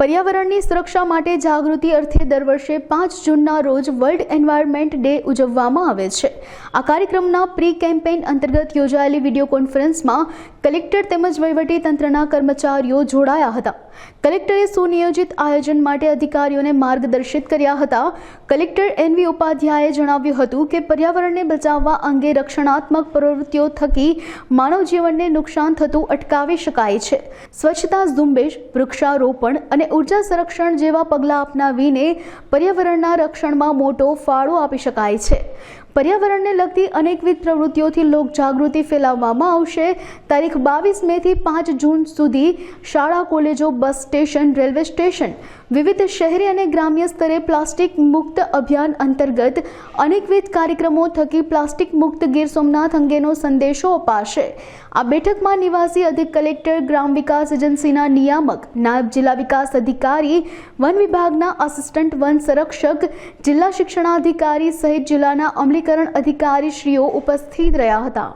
પર્યાવરણની સુરક્ષા માટે જાગૃતિ અર્થે દર વર્ષે 5 જૂનના રોજ વર્લ્ડ એન્વાયરમેન્ટ ડે ઉજવવામાં આવે છે। આ કાર્યક્રમના પ્રી કેમ્પેઇન અંતર્ગત યોજાયેલી વિડીયો કોન્ફરન્સમાં કલેક્ટર તેમજ વહીવટી તંત્રના કર્મચારીઓ જોડાયા હતા। કલેક્ટરે સુનિયોજિત આયોજન માટે અધિકારીઓને માર્ગદર્શિત કર્યા હતા। કલેક્ટર એનવી ઉપાધ્યાયે જણાવ્યું હતું કે પર્યાવરણને બચાવવા અંગે રક્ષણાત્મક પ્રવૃત્તિઓ થકી માનવ જીવનને નુકસાન થતું અટકાવી શકાય છે। સ્વચ્છતા ઝુંબેશ, વૃક્ષારોપણ અને ઉર્જા સંરક્ષણ જેવા પગલાં અપનાવીને પર્યાવરણના રક્ષણમાં મોટો ફાળો આપી શકાય છે। પર્યાવરણને લગતી અનેકવિધ પ્રવૃત્તિઓથી લોક જાગૃતિ ફેલાવવામાં આવશે। તારીખ 22 મે થી 5 જૂન સુધી શાળા, કોલેજો, બસ સ્ટેશન, રેલવે સ્ટેશન, વિવિધ શહેરી અને ગ્રામ્ય સ્તરે પ્લાસ્ટિક મુક્ત અભિયાન અંતર્ગત અનેકવિધ કાર્યક્રમો થકી પ્લાસ્ટિક મુક્ત ગીર સોમનાથ અંગેનો સંદેશો અપાશે। આ બેઠકમાં નિવાસી અધિક કલેક્ટર, ગ્રામ વિકાસ એજન્સીના નિયામક, નાયબ જિલ્લા વિકાસ અધિકારી, વન વિભાગના આસિસ્ટન્ટ વન સંરક્ષક, જિલ્લા શિક્ષણાધિકારી સહિત જિલ્લાના અમલીકરણ અધિકારીશ્રીઓ ઉપસ્થિત રહ્યા હતા।